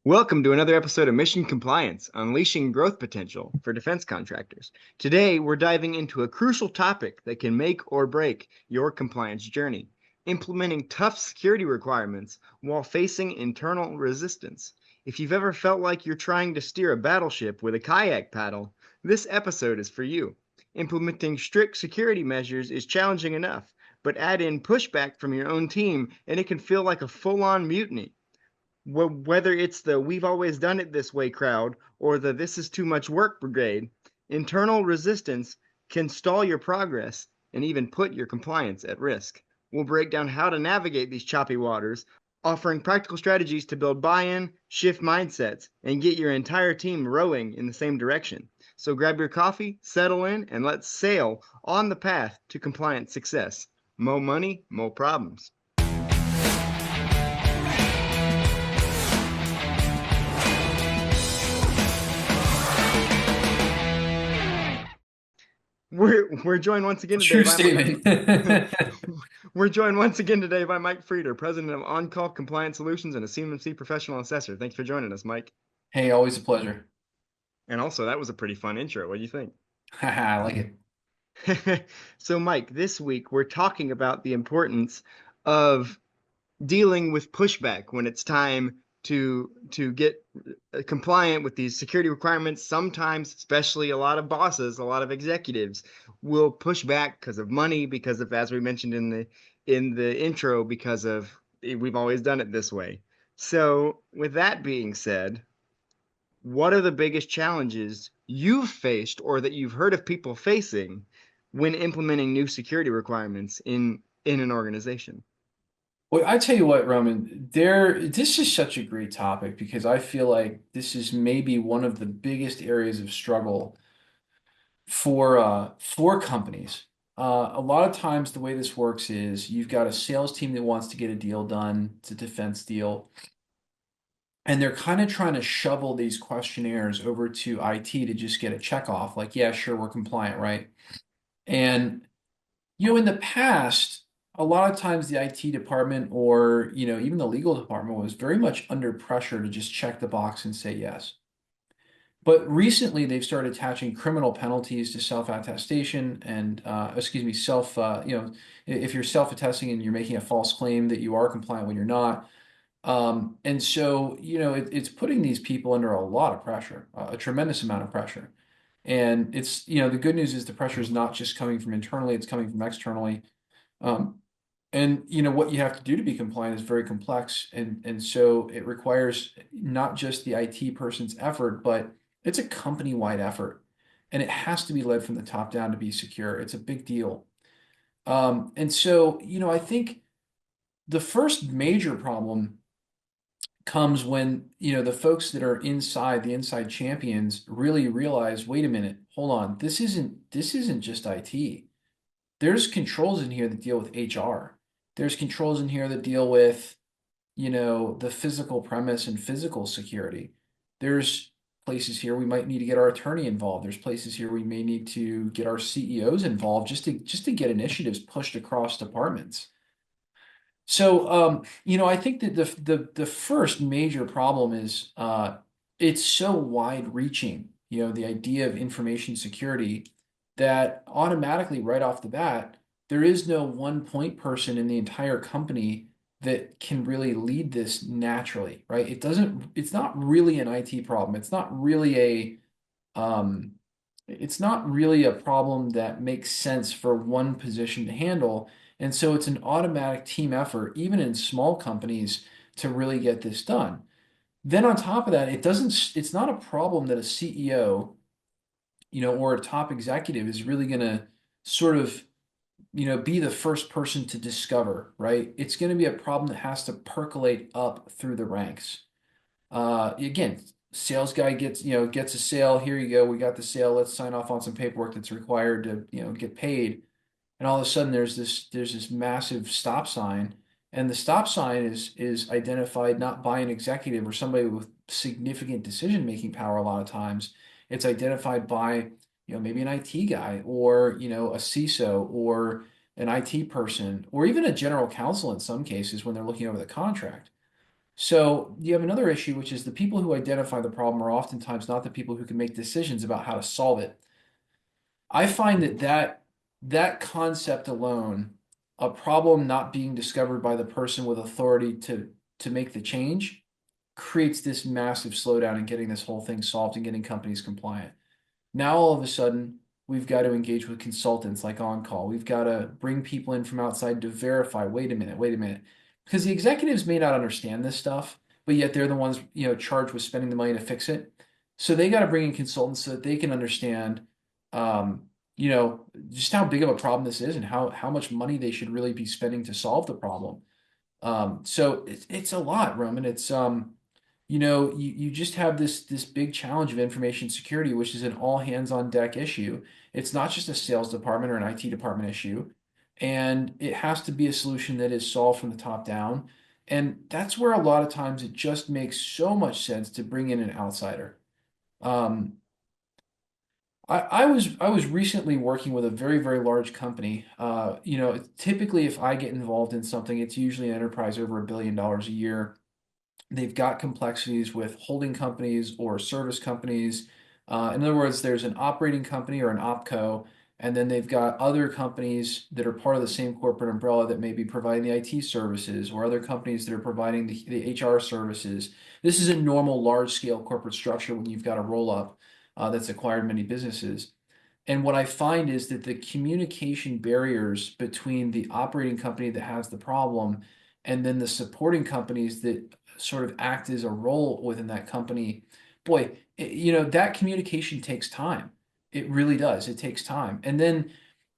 Welcome to another episode of Mission Compliance, Unleashing Growth Potential for Defense Contractors. Today, we're diving into a crucial topic that can make or break your compliance journey, implementing tough security requirements while facing internal resistance. If you've ever felt like you're trying to steer a battleship with a kayak paddle, this episode is for you. Implementing strict security measures is challenging enough, but add in pushback from your own team and it can feel like a full-on mutiny. Whether it's the "we've always done it this way" crowd or the "this is too much work" brigade, internal resistance can stall your progress and even put your compliance at risk. We'll break down how to navigate these choppy waters, offering practical strategies to build buy-in, shift mindsets, and get your entire team rowing in the same direction. So grab your coffee, settle in, and let's sail on the path to compliance success. Mo money, mo problems. We're joined once again today True by statement. we're joined once again today by Mike Frieder, president of On-Call Compliance Solutions and a CMMC professional assessor. Thanks for joining us, Mike. Hey, always a pleasure. And also, that was a pretty fun intro. What do you think? I like it. So, Mike, this week we're talking about the importance of dealing with pushback when it's time to get compliant with these security requirements. Sometimes, especially a lot of bosses, a lot of executives will push back because of money, because of, as we mentioned in the intro, because of we've always done it this way. So, with that being said, what are the biggest challenges you've faced or that you've heard of people facing when implementing new security requirements in an organization? Well, I tell you what, Roman, this is such a great topic because I feel like this is maybe one of the biggest areas of struggle for companies. A lot of times the way this works is you've got a sales team that wants to get a deal done, it's a defense deal, and they're kind of trying to shovel these questionnaires over to IT to just get a check off, like, yeah, sure, we're compliant, right? And in the past, a lot of times the IT department or, even the legal department was very much under pressure to just check the box and say yes. But recently they've started attaching criminal penalties to self-attestation and, excuse me, if you're self-attesting and you're making a false claim that you are compliant when you're not. And so, it's putting these people under a lot of pressure, a tremendous amount of pressure. And the good news is the pressure is not just coming from internally, it's coming from externally. Um, and what you have to do to be compliant is very complex, and so it requires not just the IT person's effort, but it's a company-wide effort, and it has to be led from the top down to be secure. It's a big deal. And so I think the first major problem comes when the folks that are inside the inside champions really realize, wait a minute, hold on, this isn't just IT. There's controls in here that deal with HR. There's controls in here that deal with, the physical premise and physical security. There's places here we might need to get our attorney involved. There's places here we may need to get our CEOs involved just to get initiatives pushed across departments. So, I think that the first major problem is it's so wide reaching, the idea of information security that automatically right off the bat, there is no one point person in the entire company that can really lead this naturally, right? It's not really an IT problem. It's not really a problem that makes sense for one position to handle. And so it's an automatic team effort, even in small companies, to really get this done. Then on top of that, it's not a problem that a CEO, or a top executive is really going to sort of, be the first person to discover, right? It's going to be a problem that has to percolate up through the ranks. Again, sales guy gets a sale. Here you go. We got the sale. Let's sign off on some paperwork that's required to, get paid. And all of a sudden there's this massive stop sign. And the stop sign is identified not by an executive or somebody with significant decision-making power a lot of times. It's identified by, maybe an IT guy or, a CISO or an IT person or even a general counsel in some cases when they're looking over the contract. So you have another issue, which is the people who identify the problem are oftentimes not the people who can make decisions about how to solve it. I find that that concept alone, a problem not being discovered by the person with authority to make the change, creates this massive slowdown in getting this whole thing solved and getting companies compliant. Now all of a sudden, we've got to engage with consultants like On Call. We've got to bring people in from outside to verify, wait a minute. Because the executives may not understand this stuff, but yet they're the ones, charged with spending the money to fix it. So they got to bring in consultants so that they can understand, um, just how big of a problem this is and how much money they should really be spending to solve the problem. So it's a lot, Roman. You just have this big challenge of information security, which is an all hands on deck issue. It's not just a sales department or an IT department issue, and it has to be a solution that is solved from the top down. And that's where a lot of times it just makes so much sense to bring in an outsider. Um, I was recently working with a very, very large company. Typically if I get involved in something, it's usually an enterprise over $1 billion a year. They've got complexities with holding companies or service companies. In other words, there's an operating company or an opco, and then they've got other companies that are part of the same corporate umbrella that may be providing the IT services, or other companies that are providing the HR services. This is a normal large scale corporate structure when you've got a roll up that's acquired many businesses. And what I find is that the communication barriers between the operating company that has the problem and then the supporting companies that sort of act as a role within that company, boy, that communication takes time. It really does. It takes time. And then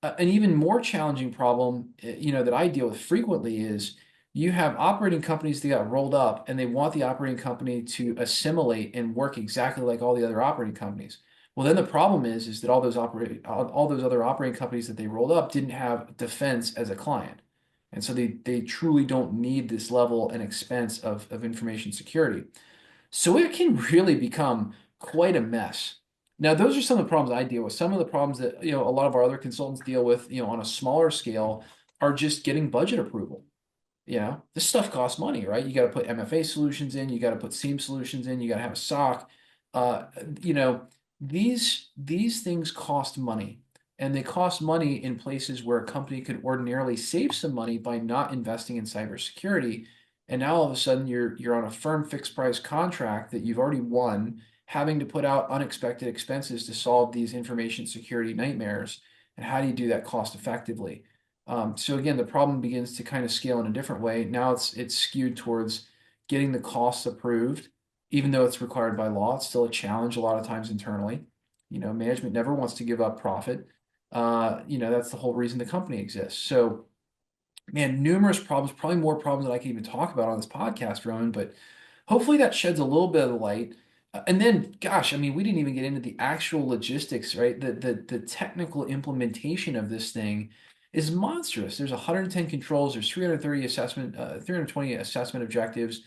an even more challenging problem, that I deal with frequently is you have operating companies that got rolled up and they want the operating company to assimilate and work exactly like all the other operating companies. Well, then the problem is that all those other operating companies that they rolled up didn't have defense as a client. And so they truly don't need this level and expense of information security. So it can really become quite a mess. Now, those are some of the problems I deal with. Some of the problems that, a lot of our other consultants deal with, on a smaller scale are just getting budget approval. This stuff costs money, right? You got to put MFA solutions in, you got to put SIEM solutions in, you got to have a SOC. Uh, you know, these things cost money, and they cost money in places where a company could ordinarily save some money by not investing in cybersecurity. And now all of a sudden you're on a firm fixed price contract that you've already won, having to put out unexpected expenses to solve these information security nightmares. And how do you do that cost effectively? So again, the problem begins to kind of scale in a different way. Now it's skewed towards getting the costs approved, even though it's required by law. It's still a challenge a lot of times internally. Management never wants to give up profit. That's the whole reason the company exists. So, man, numerous problems, probably more problems than I can even talk about on this podcast, Roman, but hopefully that sheds a little bit of light. And then, gosh, I mean, we didn't even get into the actual logistics, right? The technical implementation of this thing is monstrous. There's 110 controls, there's 320 assessment objectives.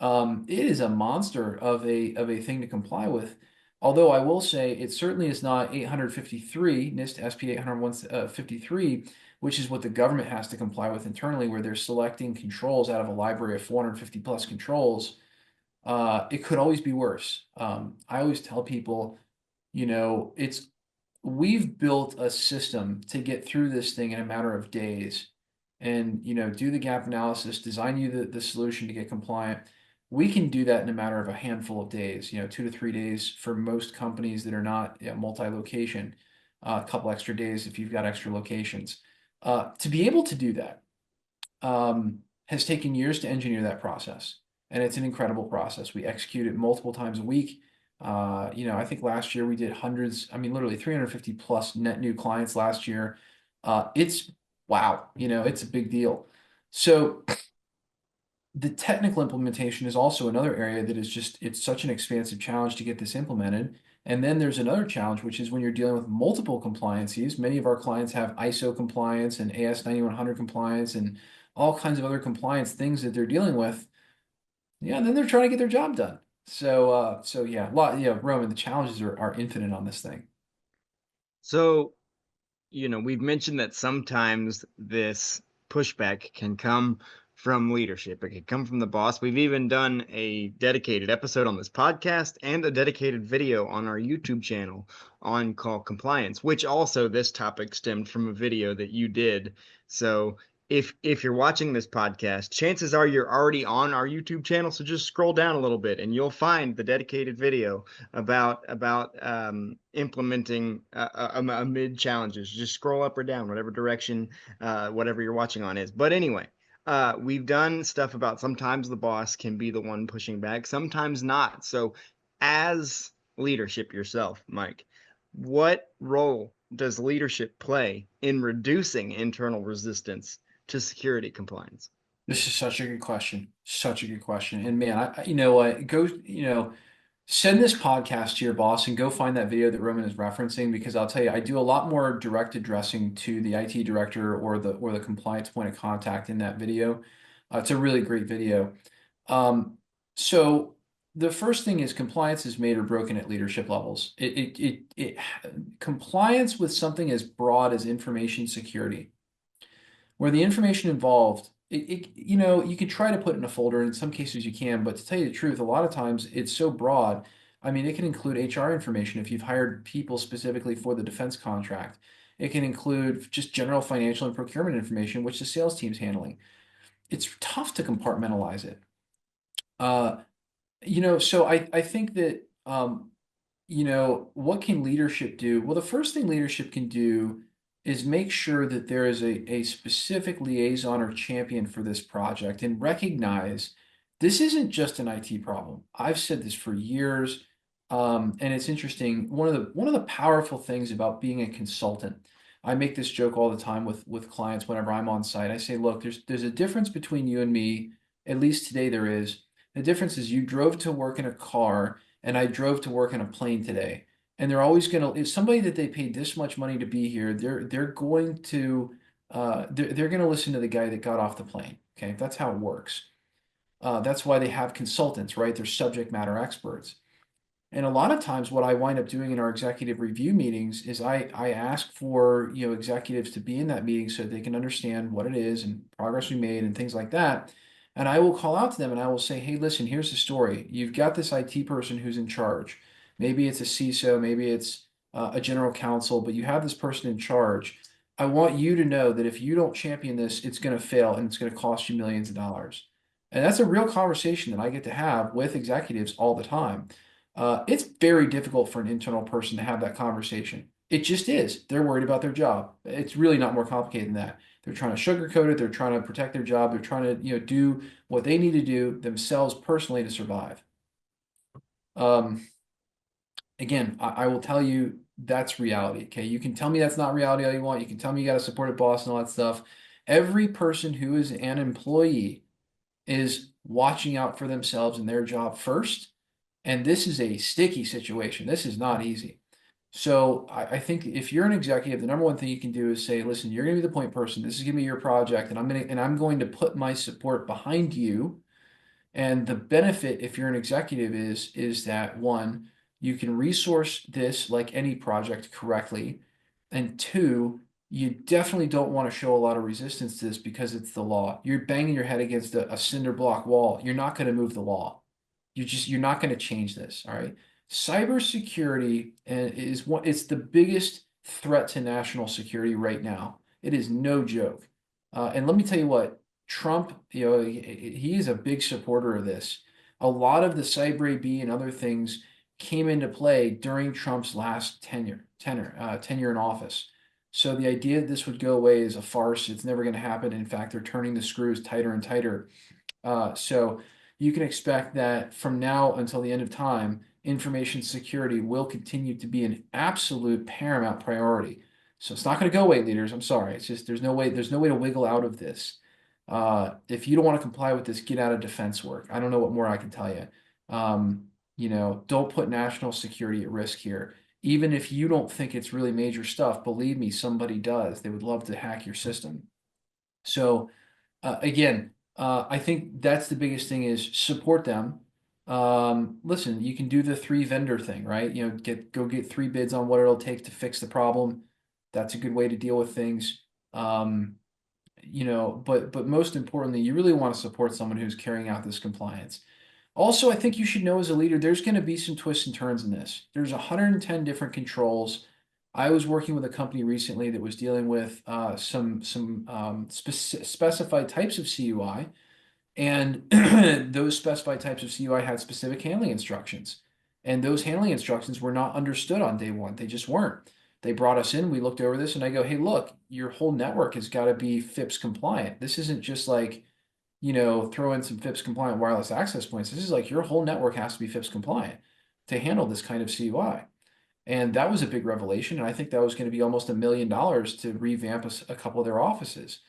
It is a monster of a thing to comply with. Although I will say it certainly is not 853, NIST SP 801-53, which is what the government has to comply with internally, where they're selecting controls out of a library of 450 plus controls. It could always be worse. I always tell people, it's we've built a system to get through this thing in a matter of days and, do the gap analysis, design you the solution to get compliant. We can do that in a matter of a handful of days, 2 to 3 days for most companies that are not multi-location, a couple extra days if you've got extra locations. To be able to do that has taken years to engineer that process. And it's an incredible process. We execute it multiple times a week. I think last year we did hundreds, I mean, literally 350 plus net new clients last year. It's wow, it's a big deal. So the technical implementation is also another area that is it's such an expansive challenge to get this implemented. And then there's another challenge, which is when you're dealing with multiple compliances. Many of our clients have ISO compliance and AS 9100 compliance and all kinds of other compliance things that they're dealing with. Yeah, and then they're trying to get their job done. So yeah, Roman, the challenges are infinite on this thing. So, we've mentioned that sometimes this pushback can come from leadership. It could come from the boss. We've even done a dedicated episode on this podcast and a dedicated video on our YouTube channel on call compliance, which also this topic stemmed from a video that you did. So if you're watching this podcast, chances are you're already on our YouTube channel. So just scroll down a little bit and you'll find the dedicated video about implementing amid challenges. Just scroll up or down, whatever direction whatever you're watching on is. But anyway, we've done stuff about sometimes the boss can be the one pushing back, sometimes not. So as leadership yourself, Mike, what role does leadership play in reducing internal resistance to security compliance? This is such a good question. Such a good question. And man, you know what? Go, send this podcast to your boss and go find that video that Roman is referencing, because I'll tell you, I do a lot more direct addressing to the IT director or the compliance point of contact in that video. It's a really great video. So the first thing is compliance is made or broken at leadership levels. Compliance with something as broad as information security, where the information involved, you can try to put it in a folder. In some cases you can, but to tell you the truth, a lot of times it's so broad. I mean, it can include HR information if you've hired people specifically for the defense contract. It can include just general financial and procurement information, which the sales team's handling. It's tough to compartmentalize it. So I think that, what can leadership do? Well, the first thing leadership can do is make sure that there is a specific liaison or champion for this project and recognize this isn't just an IT problem. I've said this for years, and it's interesting. One of the powerful things about being a consultant, I make this joke all the time with clients whenever I'm on site. I say, look, there's a difference between you and me. At least today there is. The difference is you drove to work in a car, and I drove to work in a plane today. And they're always going to, if somebody that they paid this much money to be here, they're going to they're going to listen to the guy that got off the plane. Okay, that's how it works. That's why they have consultants, right? They're subject matter experts. And a lot of times what I wind up doing in our executive review meetings is I ask for, executives to be in that meeting so they can understand what it is and progress we made and things like that. And I will call out to them and I will say, hey, listen, here's the story. You've got this IT person who's in charge. Maybe it's a CISO, maybe it's a general counsel, but you have this person in charge. I want you to know that if you don't champion this, it's going to fail and it's going to cost you millions of dollars. And that's a real conversation that I get to have with executives all the time. It's very difficult for an internal person to have that conversation. It just is. They're worried about their job. It's really not more complicated than that. They're trying to sugarcoat it. They're trying to protect their job. They're trying to, do what they need to do themselves personally to survive. Um, Again, I will tell you that's reality. Okay, you can tell me that's not reality all you want. You can tell me you got to support a boss and all that stuff. Every person who is an employee is watching out for themselves and their job first. And this is a sticky situation. This is not easy. So I think if you're an executive, the number one thing you can do is say, listen, you're going to be the point person. This is going to be your project, and I'm going to put my support behind you. And the benefit, if you're an executive, is that one, you can resource this like any project correctly. And two, you definitely don't want to show a lot of resistance to this because it's the law. You're banging your head against a cinder block wall. You're not going to move the law. You're not going to change this. All right. Cybersecurity it's the biggest threat to national security right now. It is no joke. And let me tell you what, Trump, he is a big supporter of this. A lot of the Cyber AB and other things came into play during Trump's last tenure in office. So the idea that this would go away is a farce. It's never going to happen. In fact, they're turning the screws tighter and tighter. So you can expect that from now until the end of time, information security will continue to be an absolute paramount priority. So it's not going to go away, leaders. I'm sorry. It's just there's no way to wiggle out of this. If you don't want to comply with this, get out of defense work. I don't know what more I can tell you. Don't put national security at risk here. Even if you don't think it's really major stuff, believe me, somebody does. They would love to hack your system. So again, I think that's the biggest thing is support them. Listen, you can do the 3 vendor thing, right? Go get 3 bids on what it'll take to fix the problem. That's a good way to deal with things. but most importantly, you really want to support someone who's carrying out this compliance. Also, I think you should know as a leader, there's going to be some twists and turns in this. There's 110 different controls. I was working with a company recently that was dealing with some specified types of CUI, and those specified types of CUI had specific handling instructions. And those handling instructions were not understood on day one. They just weren't. They brought us in, we looked over this, and I go, hey, look, your whole network has got to be FIPS compliant. This isn't just like, throw in some FIPS compliant wireless access points. This is like your whole network has to be FIPS compliant to handle this kind of CUI. And that was a big revelation. And I think that was going to be almost $1 million to revamp a couple of their offices.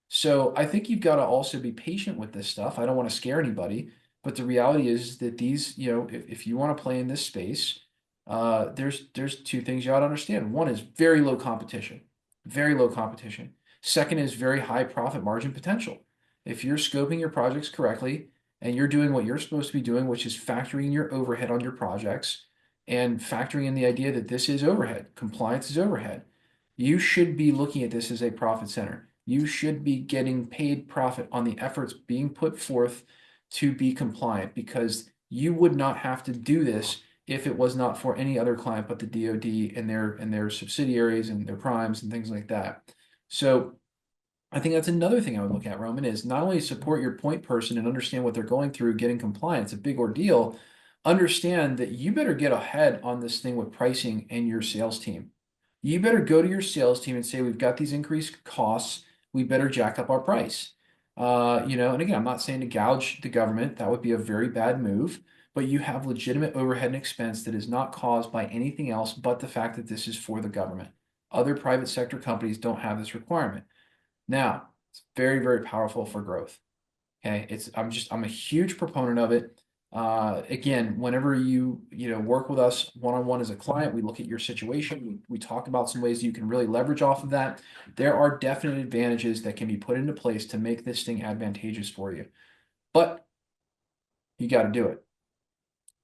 So I think you've got to also be patient with this stuff. I don't want to scare anybody, but the reality is that these, if you want to play in this space, there's two things you ought to understand. One is very low competition, very low competition. Second is very high profit margin potential. If you're scoping your projects correctly and you're doing what you're supposed to be doing, which is factoring your overhead on your projects and factoring in the idea that this is overhead, compliance is overhead, you should be looking at this as a profit center. You should be getting paid profit on the efforts being put forth to be compliant, because you would not have to do this if it was not for any other client but the DoD and their subsidiaries and their primes and things like that. So I think that's another thing I would look at, Roman, is not only support your point person and understand what they're going through, getting compliance, a big ordeal, understand that you better get ahead on this thing with pricing and your sales team. You better go to your sales team and say, we've got these increased costs. We better jack up our price. And again, I'm not saying to gouge the government. That would be a very bad move, but you have legitimate overhead and expense that is not caused by anything else but the fact that this is for the government. Other private sector companies don't have this requirement. Now, it's very, very powerful for growth. Okay, I'm a huge proponent of it. Again, whenever you work with us one-on-one as a client, we look at your situation. We talk about some ways you can really leverage off of that. There are definite advantages that can be put into place to make this thing advantageous for you, but you got to do it.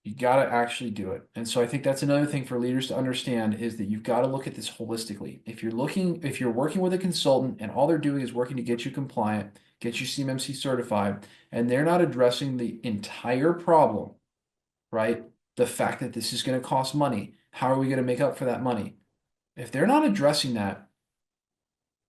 You got to actually do it. And so I think that's another thing for leaders to understand, is that you've got to look at this holistically. If you're working with a consultant and all they're doing is working to get you compliant, get you CMMC certified, and they're not addressing the entire problem, right? The fact that this is going to cost money. How are we going to make up for that money? If they're not addressing that,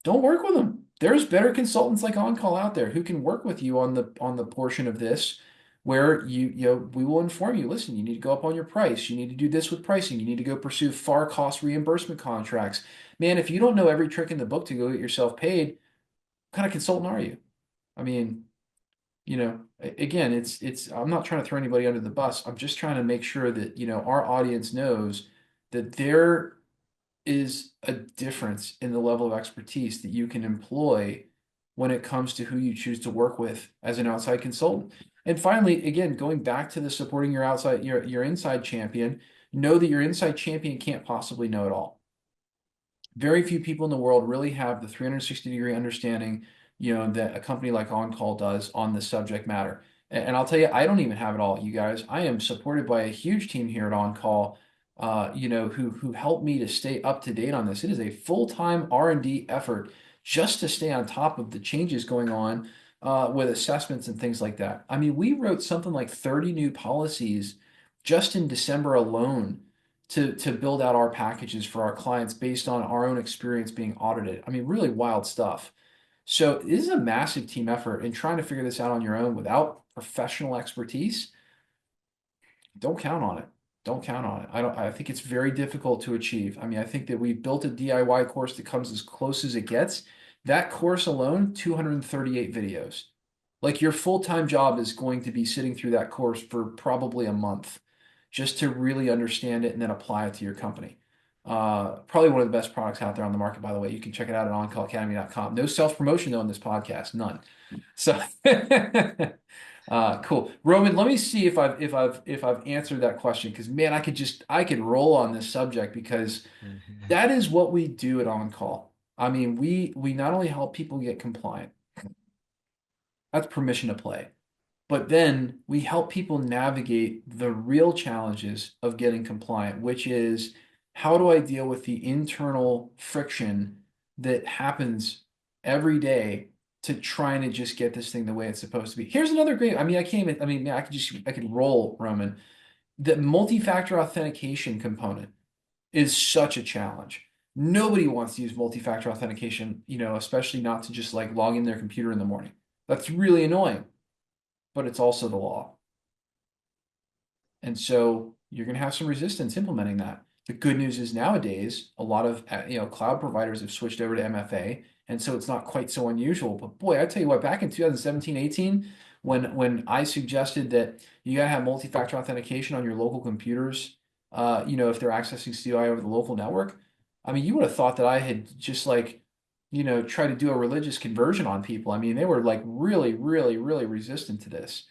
don't work with them. There's better consultants like On-Call out there who can work with you on the portion of this where we will inform you, listen, you need to go up on your price. You need to do this with pricing. You need to go pursue far cost reimbursement contracts. Man, if you don't know every trick in the book to go get yourself paid, what kind of consultant are you? I mean, again, I'm not trying to throw anybody under the bus. I'm just trying to make sure that, our audience knows that there is a difference in the level of expertise that you can employ when it comes to who you choose to work with as an outside consultant. And finally, again, going back to the supporting your inside champion, know that your inside champion can't possibly know it all. Very few people in the world really have the 360-degree understanding, that a company like On-Call does on the subject matter. And I'll tell you, I don't even have it all, you guys. I am supported by a huge team here at On-Call, who helped me to stay up to date on this. It is a full-time R&D effort just to stay on top of the changes going on with assessments and things like that. I mean, we wrote something like 30 new policies just in December alone to build out our packages for our clients based on our own experience being audited. I mean, really wild stuff. So this is a massive team effort, and trying to figure this out on your own without professional expertise, don't count on it. Don't count on it. I think it's very difficult to achieve. I mean, I think that we've built a DIY course that comes as close as it gets. That course alone, 238 videos. Like, your full-time job is going to be sitting through that course for probably a month just to really understand it and then apply it to your company. Probably one of the best products out there on the market, by the way. You can check it out at oncallacademy.com. No self-promotion though in this podcast, none. So cool. Roman, let me see if I've answered that question, because man, I could roll on this subject, because that is what we do at On-Call. I mean, we not only help people get compliant, that's permission to play. But then we help people navigate the real challenges of getting compliant, which is, how do I deal with the internal friction that happens every day to trying to just get this thing the way it's supposed to be. Here's another great, I mean, I can't even, I mean, I could roll, Roman. The multi-factor authentication component is such a challenge. Nobody wants to use multi-factor authentication, especially not to just like log in their computer in the morning. That's really annoying, but it's also the law. And so you're going to have some resistance implementing that. The good news is nowadays, a lot of cloud providers have switched over to MFA, and so it's not quite so unusual. But boy, I tell you what, back in 2017, 18, when I suggested that you got to have multi-factor authentication on your local computers, if they're accessing COI over the local network, I mean, you would have thought that I had just like, tried to do a religious conversion on people. I mean, they were like really, really, really resistant to this.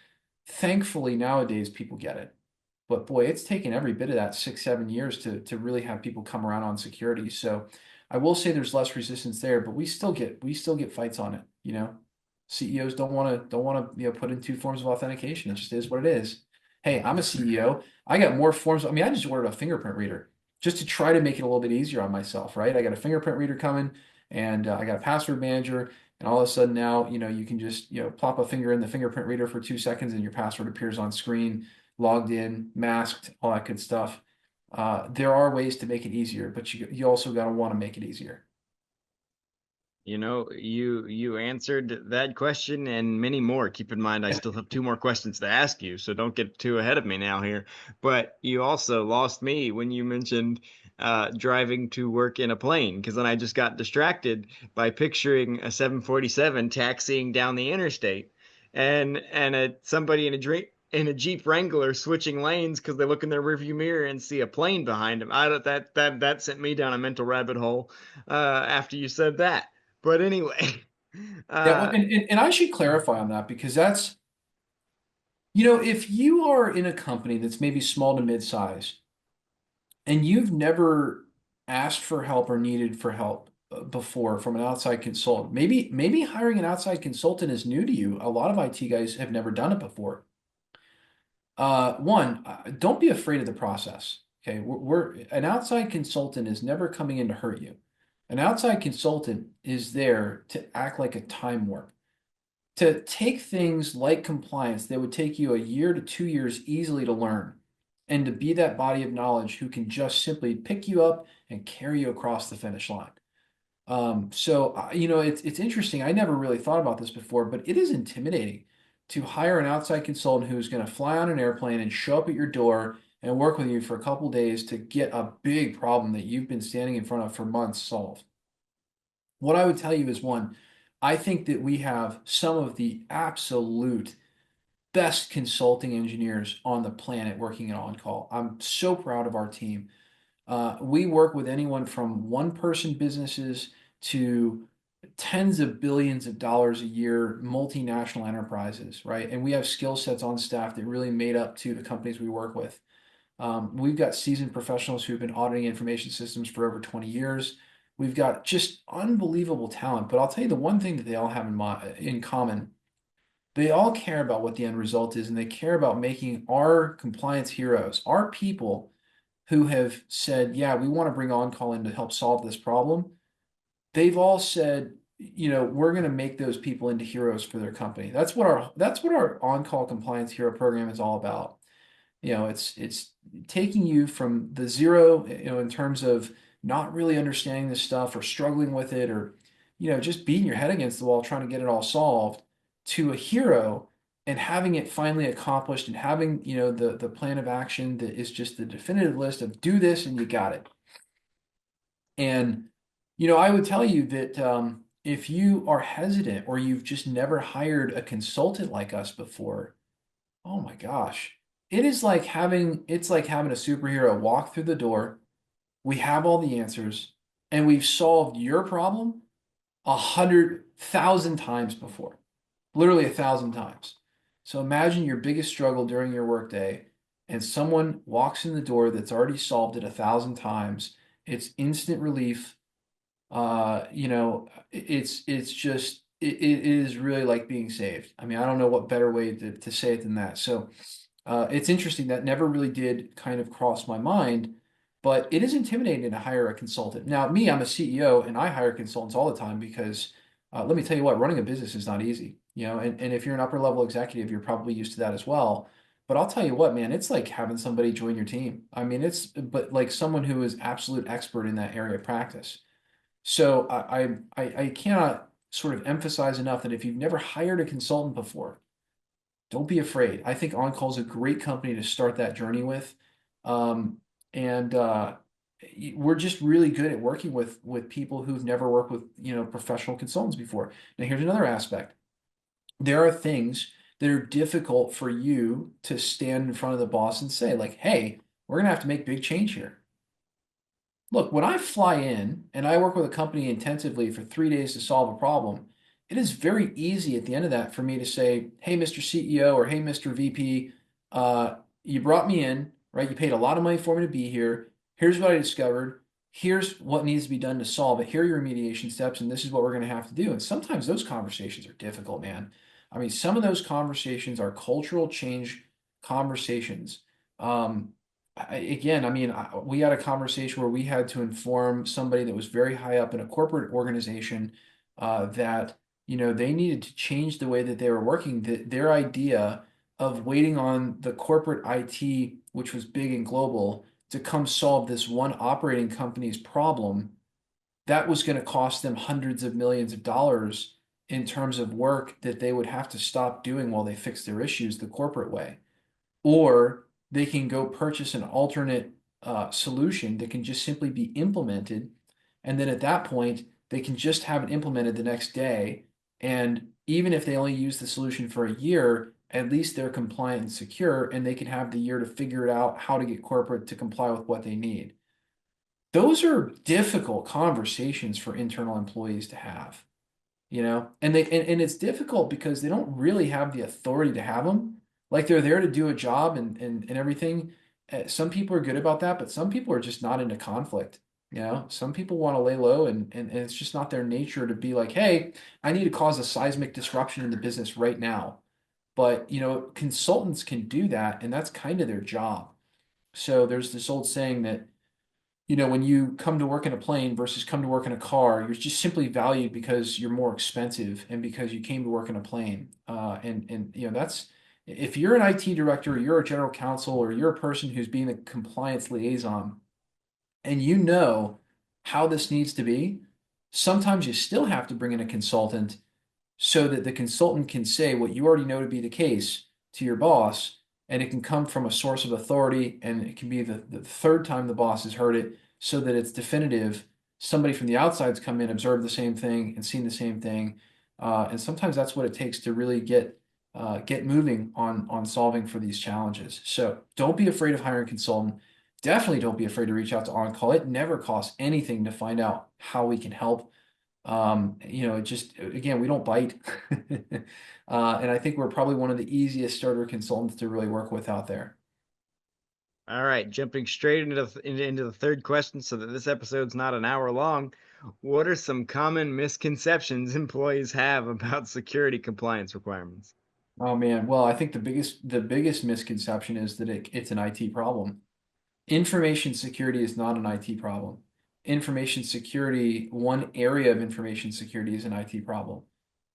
Thankfully, nowadays people get it. But boy, it's taken every bit of that 6, 7 years to really have people come around on security. So I will say there's less resistance there, but we still get fights on it. CEOs don't want to put in 2 forms of authentication. It just is what it is. Hey, I'm a CEO. I got more forms. I mean, I just ordered a fingerprint reader just to try to make it a little bit easier on myself, right? I got a fingerprint reader coming, and I got a password manager, and all of a sudden now, you can just plop a finger in the fingerprint reader for 2 seconds, and your password appears on screen, logged in, masked, all that good stuff. There are ways to make it easier, but you also got to want to make it easier. You answered that question and many more. Keep in mind, I still have 2 more questions to ask you, so don't get too ahead of me now here. But you also lost me when you mentioned driving to work in a plane, because then I just got distracted by picturing a 747 taxiing down the interstate, and somebody in a Jeep Wrangler switching lanes because they look in their rearview mirror and see a plane behind them. I don't, that sent me down a mental rabbit hole after you said that. But anyway, Yeah, well, uh, and I should clarify on that because if you are in a company that's maybe small to mid-size and you've never asked for help or needed for help before from an outside consultant, maybe hiring an outside consultant is new to you. A lot of IT guys have never done it before. One, don't be afraid of the process. Okay, an outside consultant is never coming in to hurt you. An outside consultant is there to act like a time warp, to take things like compliance that would take you a year to 2 years easily to learn, and to be that body of knowledge who can just simply pick you up and carry you across the finish line. It's interesting. I never really thought about this before, but it is intimidating to hire an outside consultant who's going to fly on an airplane and show up at your door and work with you for a couple days to get a big problem that you've been standing in front of for months solved. What I would tell you is one, I think that we have some of the absolute best consulting engineers on the planet working in on-call. I'm so proud of our team. We work with anyone from one-person businesses to tens of billions of dollars a year, multinational enterprises, right? And we have skill sets on staff that really made up to the companies we work with. We've got seasoned professionals who have been auditing information systems for over 20 years. We've got just unbelievable talent. But I'll tell you the one thing that they all have in common. They all care about what the end result is, and they care about making our compliance heroes, our people who have said, yeah, we want to bring on-call in to help solve this problem. They've all said, we're going to make those people into heroes for their company. That's what our on-call compliance hero program is all about. It's taking you from the zero, in terms of not really understanding this stuff or struggling with it or, just beating your head against the wall trying to get it all solved to a hero and having it finally accomplished and having, the plan of action that is just the definitive list of do this and you got it. And, I would tell you that if you are hesitant or you've just never hired a consultant like us before, oh my gosh. It's like having a superhero walk through the door. We have all the answers, and we've solved your problem 100,000 times before. Literally 1,000 times. So imagine your biggest struggle during your workday, and someone walks in the door that's already solved it 1,000 times. It's instant relief. It is really like being saved. I mean, I don't know what better way to say it than that. So it's interesting that never really did kind of cross my mind, but it is intimidating to hire a consultant. Now, me, I'm a CEO and I hire consultants all the time because Let me tell you what, running a business is not easy, and if you're an upper level executive, you're probably used to that as well. But I'll tell you what, man, it's like having somebody join your team. I mean, but like someone who is absolute expert in that area of practice. So I cannot sort of emphasize enough that if you've never hired a consultant before, don't be afraid. I think OnCall is a great company to start that journey with. Um, and we're just really good at working with people who've never worked with, professional consultants before. Now, here's another aspect. There are things that are difficult for you to stand in front of the boss and say, like, hey, we're gonna have to make big change here. Look, when I fly in and I work with a company intensively for 3 days to solve a problem, it is very easy at the end of that for me to say, hey, Mr. CEO or hey, Mr. VP, you brought me in, right? You paid a lot of money for me to be here. Here's what I discovered. Here's what needs to be done to solve it. Here are your remediation steps, and this is what we're going to have to do. And sometimes those conversations are difficult, man. I mean, some of those conversations are cultural change conversations. Again, I mean, we had a conversation where we had to inform somebody that was very high up in a corporate organization that they needed to change the way that they were working. Their idea of waiting on the corporate IT, which was big and global, to come solve this one operating company's problem, that was going to cost them hundreds of millions of dollars in terms of work that they would have to stop doing while they fix their issues the corporate way. Or they can go purchase an alternate solution that can just simply be implemented. And then at that point, they can just have it implemented the next day. And even if they only use the solution for a year, at least they're compliant and secure, and they can have the year to figure it out how to get corporate to comply with what they need. Those are difficult conversations for internal employees to have, and it's difficult because they don't really have the authority to have them. Like they're there to do a job and everything. Some people are good about that, but some people are just not into conflict. Some people want to lay low, and it's just not their nature to be like, hey, I need to cause a seismic disruption in the business right now. But consultants can do that, and that's kind of their job. So there's this old saying that when you come to work in a plane versus come to work in a car, you're just simply valued because you're more expensive and because you came to work in a plane. And that's if you're an IT director, or you're a general counsel, or you're a person who's being a compliance liaison, and you know how this needs to be, sometimes you still have to bring in a consultant so that the consultant can say what you already know to be the case to your boss, and it can come from a source of authority, and it can be the third time the boss has heard it so that it's definitive. Somebody from the outside's come in, observed the same thing, and seen the same thing. And sometimes that's what it takes to really get moving on solving for these challenges. So don't be afraid of hiring a consultant. Definitely don't be afraid to reach out to OnCall. It never costs anything to find out how we can help. It just, again, we don't bite. And I think we're probably one of the easiest starter consultants to really work with out there. All right, jumping straight into the third question so that this episode's not an hour long. What are some common misconceptions employees have about security compliance requirements? Oh man, well, I think the biggest misconception is that it's an IT problem. Information security is not an IT problem. Information security, one area of information security is an IT problem.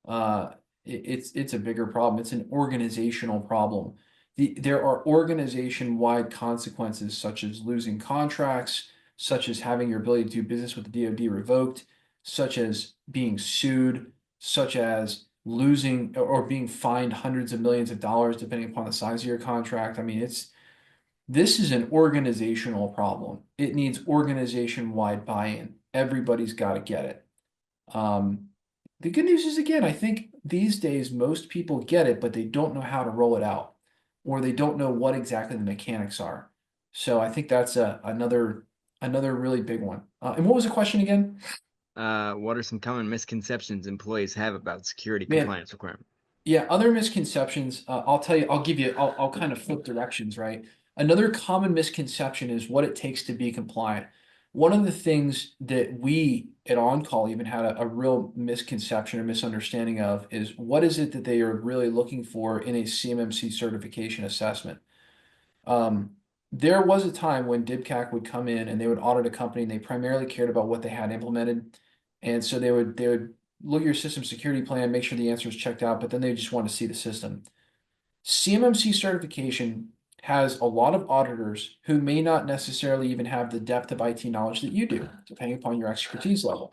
Uh, it's a bigger problem. It's an organizational problem. There are organization-wide consequences such as losing contracts, such as having your ability to do business with the DoD revoked, such as being sued, such as losing or being fined hundreds of millions of dollars depending upon the size of your contract. I mean, this is an organizational problem. It needs organization-wide buy-in. Everybody's got to get it. Um, the good news is, again, I think these days most people get it, but they don't know how to roll it out, or they don't know what exactly the mechanics are. So I think that's another really big one. And what was the question again? What are some common misconceptions employees have about security Man, compliance requirements? yeah, other misconceptions. I'll tell you. I'll kind of flip directions, right? Another common misconception is what it takes to be compliant. One of the things that we at OnCall even had a real misconception or misunderstanding of is what is it that they are really looking for in a CMMC certification assessment. Um, there was a time when DIBCAC would come in and they would audit a company and they primarily cared about what they had implemented. And so they would look at your system security plan, make sure the answer is checked out, but then they just want to see the system. CMMC certification has a lot of auditors who may not necessarily even have the depth of IT knowledge that you do, depending upon your expertise level.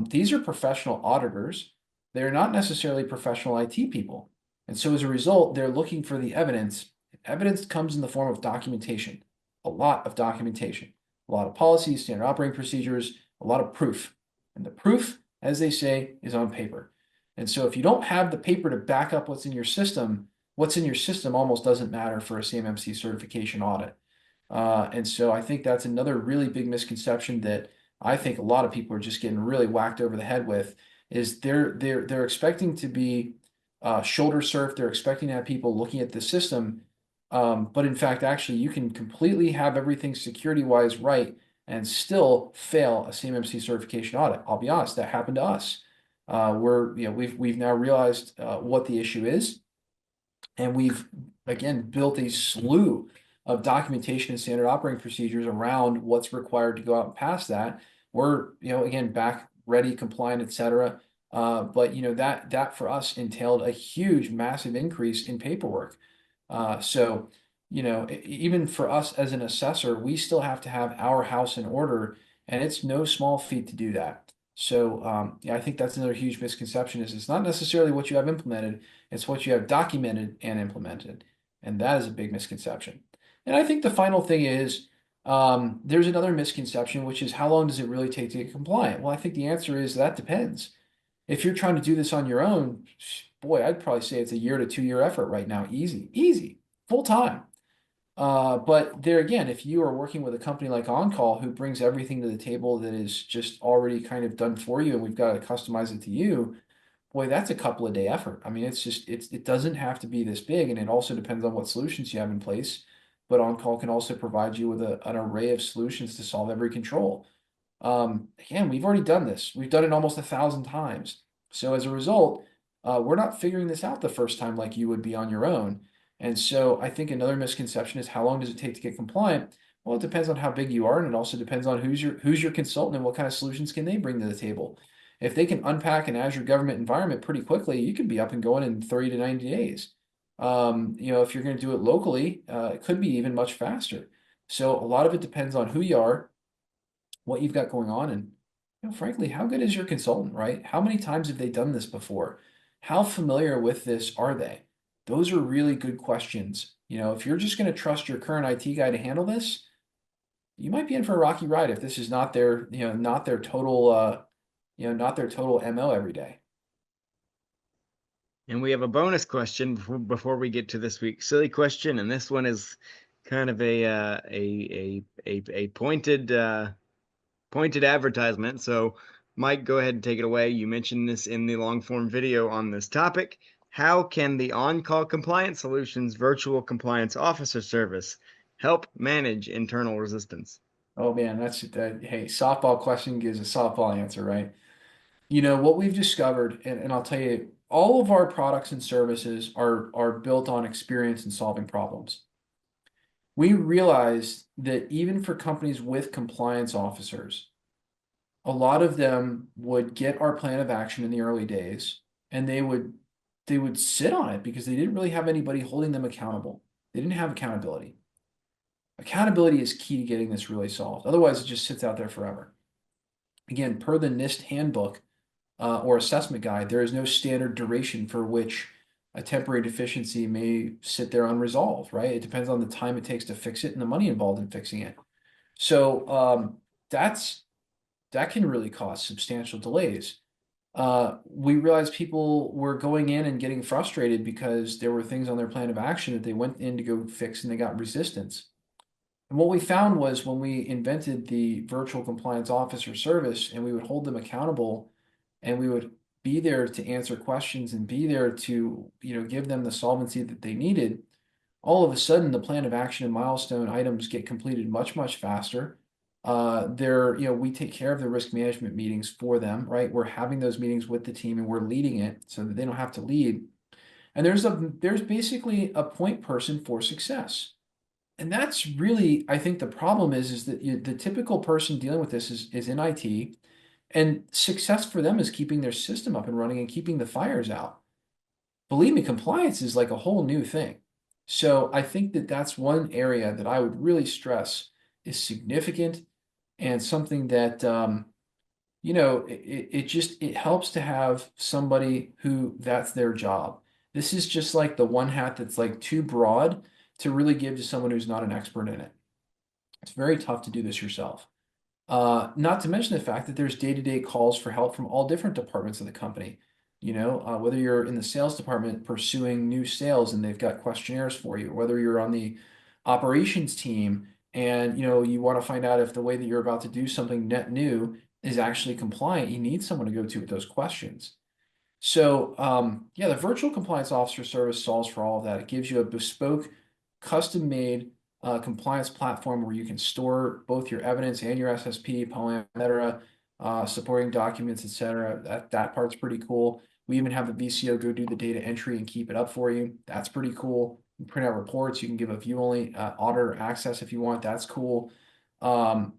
These are professional auditors. They're not necessarily professional IT people. And so as a result, they're looking for the evidence. Evidence comes in the form of documentation, a lot of documentation, a lot of policies, standard operating procedures, a lot of proof. And the proof, as they say, is on paper. And so if you don't have the paper to back up what's in your system almost doesn't matter for a CMMC certification audit. And so I think that's another really big misconception that I think a lot of people are just getting really whacked over the head with is they're expecting to be shoulder surfed. They're expecting to have people looking at the system, but in fact, actually, you can completely have everything security wise right and still fail a CMMC certification audit. I'll be honest, that happened to us. We've now realized what the issue is, and we've again built a slew of documentation and standard operating procedures around what's required to go out and pass that. We're, again, back ready, compliant, et cetera. But that for us entailed a huge, massive increase in paperwork. So, even for us as an assessor, we still have to have our house in order, and it's no small feat to do that. So, yeah, I think that's another huge misconception is it's not necessarily what you have implemented, it's what you have documented and implemented. And that is a big misconception. And I think the final thing is there's another misconception, which is how long does it really take to get compliant? Well, I think the answer is that depends. If you're trying to do this on your own, boy, I'd probably say it's a 1 to 2 year effort right now. Easy, full time. But there again, if you are working with a company like OnCall who brings everything to the table that is just already kind of done for you and we've got to customize it to you, boy, that's a couple of day effort. I mean, it doesn't have to be this big, and it also depends on what solutions you have in place. But OnCall can also provide you with an array of solutions to solve every control. Again, we've already done this. We've done it almost 1,000 times. So as a result, we're not figuring this out the first time like you would be on your own. And so I think another misconception is how long does it take to get compliant? Well, it depends on how big you are, and it also depends on who's your consultant and what kind of solutions can they bring to the table. If they can unpack an Azure government environment pretty quickly, you can be up and going in 30 to 90 days. If you're going to do it locally, it could be even much faster. So a lot of it depends on who you are, what you've got going on, and frankly, how good is your consultant, right? How many times have they done this before? How familiar with this are they? Those are really good questions. If you're just going to trust your current IT guy to handle this, you might be in for a rocky ride if this is not their total not their total MO every day. And we have a bonus question before we get to this week's silly question, and this one is kind of a pointed advertisement. So, Mike, go ahead and take it away. You mentioned this in the long form video on this topic. How can the On-Call Compliance Solutions Virtual Compliance Officer Service help manage internal resistance? Oh man, hey, softball question gives a softball answer, right? What we've discovered, and I'll tell you, all of our products and services are built on experience in solving problems. We realized that even for companies with compliance officers, a lot of them would get our plan of action in the early days, and they would sit on it because they didn't really have anybody holding them accountable. They didn't have accountability. Accountability is key to getting this really solved. Otherwise, it just sits out there forever. Again, per the NIST handbook or assessment guide, there is no standard duration for which a temporary deficiency may sit there unresolved, right? It depends on the time it takes to fix it and the money involved in fixing it. So that can really cause substantial delays. We realized people were going in and getting frustrated because there were things on their plan of action that they went in to go fix and they got resistance. And what we found was when we invented the virtual compliance officer service and we would hold them accountable and we would be there to answer questions and be there to, give them the solvency that they needed, all of a sudden the plan of action and milestone items get completed much, much faster. We take care of the risk management meetings for them, right? We're having those meetings with the team and we're leading it so that they don't have to lead. And there's basically a point person for success. And that's really, I think the problem is that the typical person dealing with this is in IT. And success for them is keeping their system up and running and keeping the fires out. Believe me, compliance is like a whole new thing. So I think that that's one area that I would really stress is significant and something that it just it helps to have somebody who that's their job. This is just like the one hat that's like too broad to really give to someone who's not an expert in it. It's very tough to do this yourself. Not to mention the fact that there's day-to-day calls for help from all different departments of the company. Whether you're in the sales department pursuing new sales and they've got questionnaires for you, whether you're on the operations team and you want to find out if the way that you're about to do something net new is actually compliant, you need someone to go to with those questions. So, yeah, the virtual compliance officer service solves for all of that. It gives you a bespoke, custom-made compliance platform where you can store both your evidence and your SSP, POAM, et cetera, supporting documents, et cetera. That part's pretty cool. We even have the VCO go do the data entry and keep it up for you. That's pretty cool. You print out reports. You can give a view-only auditor access if you want. That's cool. Um,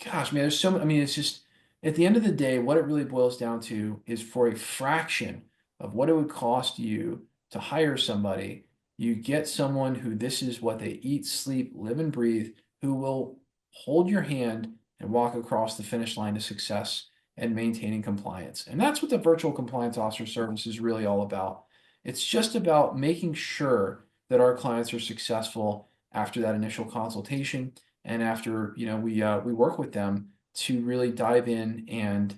Gosh, man, there's so many. I mean, it's just at the end of the day, what it really boils down to is for a fraction of what it would cost you to hire somebody, you get someone who this is what they eat, sleep, live, and breathe, who will hold your hand and walk across the finish line to success and maintaining compliance. And that's what the virtual compliance officer service is really all about. It's just about making sure that our clients are successful after that initial consultation and after we work with them to really dive in and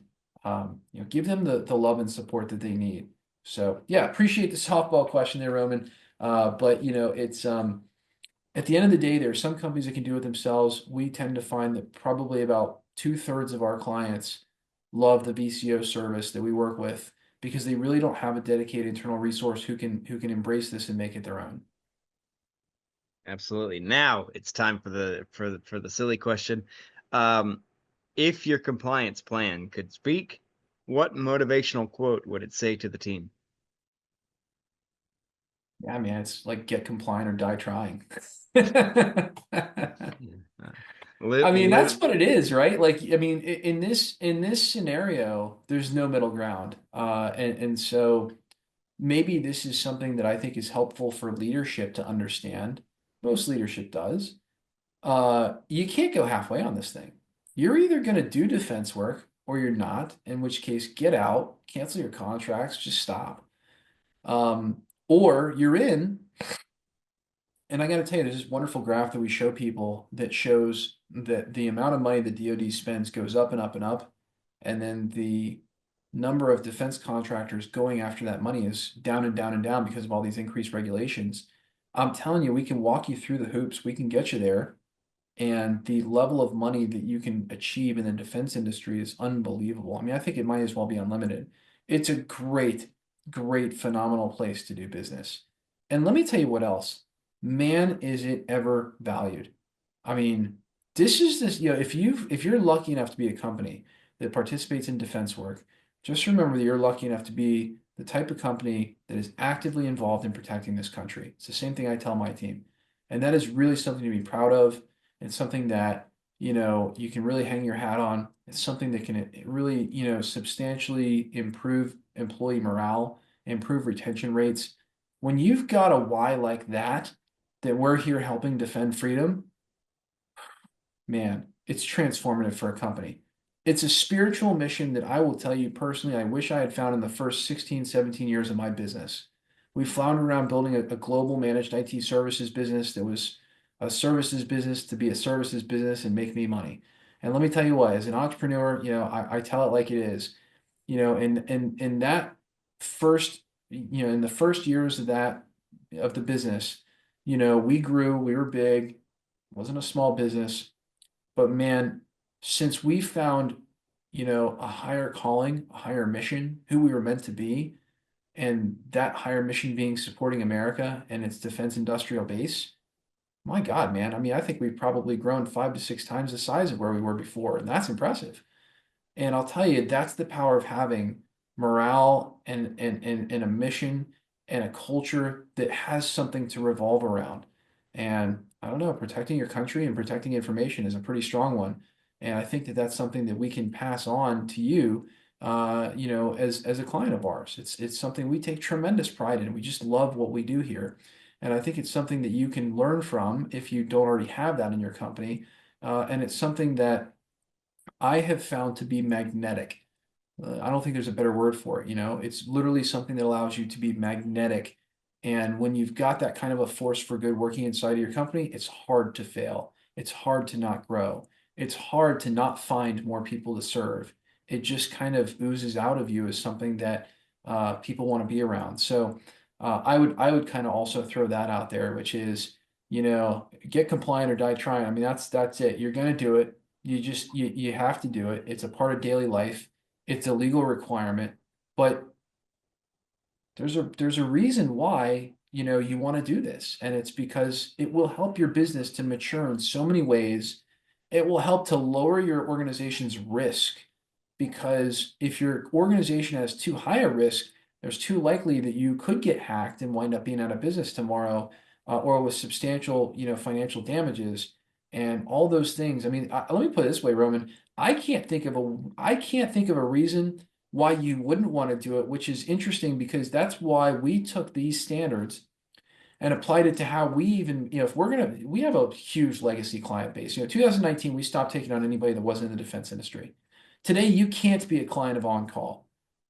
give them the love and support that they need. So yeah, appreciate the softball question there, Roman. But it's at the end of the day, there are some companies that can do it themselves. We tend to find that probably about 2/3 of our clients love the VCO service that we work with because they really don't have a dedicated internal resource who can embrace this and make it their own. Absolutely. Now it's time for the silly question. Um, if your compliance plan could speak, what motivational quote would it say to the team? Yeah, man, it's like get compliant or die trying. Yeah. Live, I mean, that's live. what it is, right? Like, I mean, in this scenario, there's no middle ground. And so maybe this is something that I think is helpful for leadership to understand. Most leadership does. You can't go halfway on this thing. You're either going to do defense work or you're not, in which case, get out, cancel your contracts, just stop. Or you're in. And I got to tell you, there's this wonderful graph that we show people that shows that the amount of money the DoD spends goes up and up and up, and then the number of defense contractors going after that money is down and down and down because of all these increased regulations. I'm telling you, we can walk you through the hoops, we can get you there, and the level of money that you can achieve in the defense industry is unbelievable. I mean, I think it might as well be unlimited. It's a great, great, phenomenal place to do business. And let me tell you what else. Man, is it ever valued. I mean, if you're lucky enough to be a company that participates in defense work, just remember that you're lucky enough to be the type of company that is actively involved in protecting this country. It's the same thing I tell my team. And that is really something to be proud of. It's something that, you can really hang your hat on. It's something that can really, substantially improve employee morale, improve retention rates. When you've got a why like that we're here helping defend freedom, man, it's transformative for a company. It's a spiritual mission that I will tell you personally, I wish I had found in the first 16, 17 years of my business. We floundered around building a global managed IT services business that was a services business to be a services business and make me money. And let me tell you what, as an entrepreneur, I tell it like it is. In that first, in the first years of the business, we grew, we were big, wasn't a small business. But man, since we found, a higher calling, a higher mission, who we were meant to be, and that higher mission being supporting America and its defense industrial base, my God, man. I mean, I think we've probably grown 5 to 6 times the size of where we were before, and that's impressive. And I'll tell you, that's the power of having morale and a mission and a culture that has something to revolve around. And I don't know, protecting your country and protecting information is a pretty strong one. And I think that that's something that we can pass on to you, as a client of ours. It's something we take tremendous pride in. We just love what we do here. And I think it's something that you can learn from if you don't already have that in your company. And it's something that I have found to be magnetic. I don't think there's a better word for it. It's literally something that allows you to be magnetic. And when you've got that kind of a force for good working inside of your company, it's hard to fail. It's hard to not grow. It's hard to not find more people to serve. It just kind of oozes out of you as something that people want to be around. So I would kind of also throw that out there, which is, get compliant or die trying. I mean, that's it. You're going to do it. You have to do it. It's a part of daily life. It's a legal requirement, but there's a reason why, you want to do this, and it's because it will help your business to mature in so many ways. It will help to lower your organization's risk because if your organization has too high a risk, there's too likely that you could get hacked and wind up being out of business tomorrow, or with substantial, financial damages and all those things. I mean, let me put it this way, Roman. I can't think of a reason why you wouldn't want to do it, which is interesting because that's why we took these standards and applied it to how we even, if we have a huge legacy client base. 2019, we stopped taking on anybody that wasn't in the defense industry. Today, you can't be a client of On-Call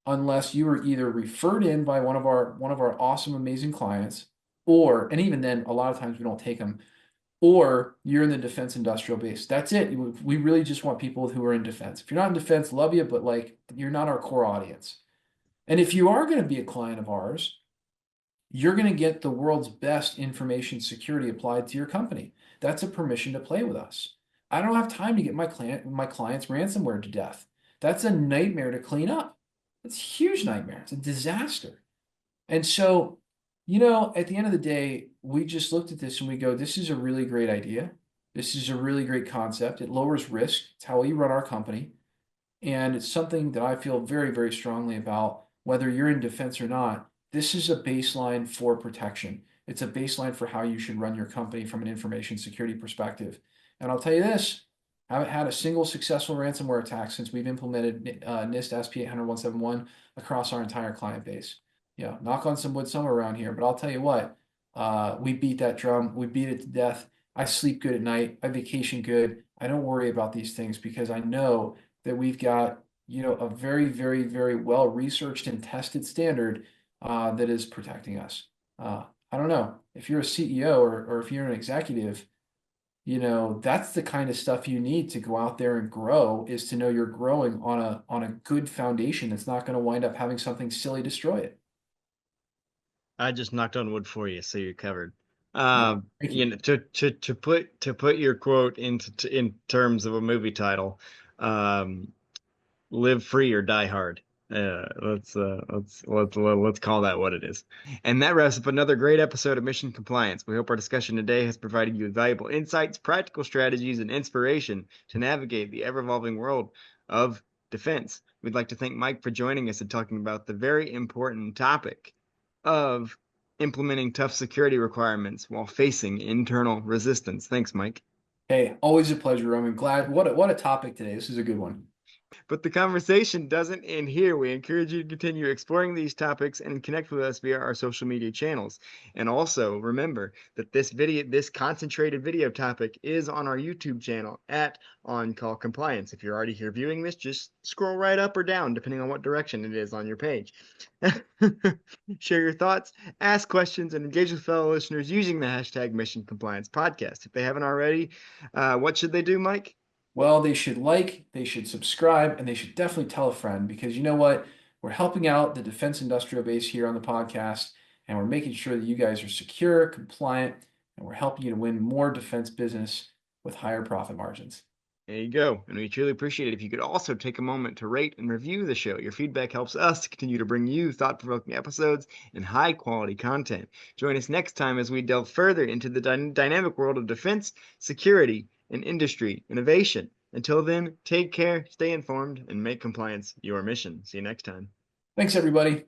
unless you were either referred in by one of our awesome, amazing clients, and even then, a lot of times we don't take them, or you're in the defense industrial base. That's it. We really just want people who are in defense. If you're not in defense, love you, but like you're not our core audience. And if you are going to be a client of ours, you're going to get the world's best information security applied to your company. That's a permission to play with us. I don't have time to get my clients ransomware to death. That's a nightmare to clean up. It's a huge nightmare. It's a disaster. And so, at the end of the day, we just looked at this and we go, this is a really great idea. This is a really great concept. It lowers risk. It's how we run our company. And it's something that I feel very, very strongly about, whether you're in defense or not. This is a baseline for protection. It's a baseline for how you should run your company from an information security perspective. And I'll tell you this, I haven't had a single successful ransomware attack since we've implemented NIST SP 800-171 across our entire client base. Yeah, knock on some wood somewhere around here, but I'll tell you what, we beat that drum. We beat it to death. I sleep good at night. I vacation good. I don't worry about these things because I know that we've got, a very, very, very well researched and tested standard that is protecting us. I don't know if you're a CEO or if you're an executive, that's the kind of stuff you need to go out there and grow, is to know you're growing on a good foundation that's not going to wind up having something silly destroy it. I just knocked on wood for you, so you're covered. Thank you. To put your quote in terms of a movie title, um, live free or die hard. Let's call that what it is. And that wraps up another great episode of Mission Compliance. We hope our discussion today has provided you with valuable insights, practical strategies, and inspiration to navigate the ever-evolving world of defense. We'd like to thank Mike for joining us and talking about the very important topic of implementing tough security requirements while facing internal resistance. Thanks, Mike. Hey, always a pleasure. I'm glad. What a topic today. This is a good one. But the conversation doesn't end here. We encourage you to continue exploring these topics and connect with us via our social media channels. And also remember that this concentrated video topic is on our YouTube channel at On Call Compliance. If you're already here viewing this, just scroll right up or down, depending on what direction it is on your page. Share your thoughts, ask questions, and engage with fellow listeners using the hashtag Mission Compliance Podcast. If they haven't already, what should they do, Mike? Well, they should subscribe, and they should definitely tell a friend, because you know what? We're helping out the defense industrial base here on the podcast, and we're making sure that you guys are secure, compliant, and we're helping you to win more defense business with higher profit margins. There you go. And we truly appreciate it if you could also take a moment to rate and review the show. Your feedback helps us to continue to bring you thought-provoking episodes and high-quality content. Join us next time as we delve further into the dynamic world of defense, security, and industry innovation. Until then, take care, stay informed, and make compliance your mission. See you next time. Thanks, everybody.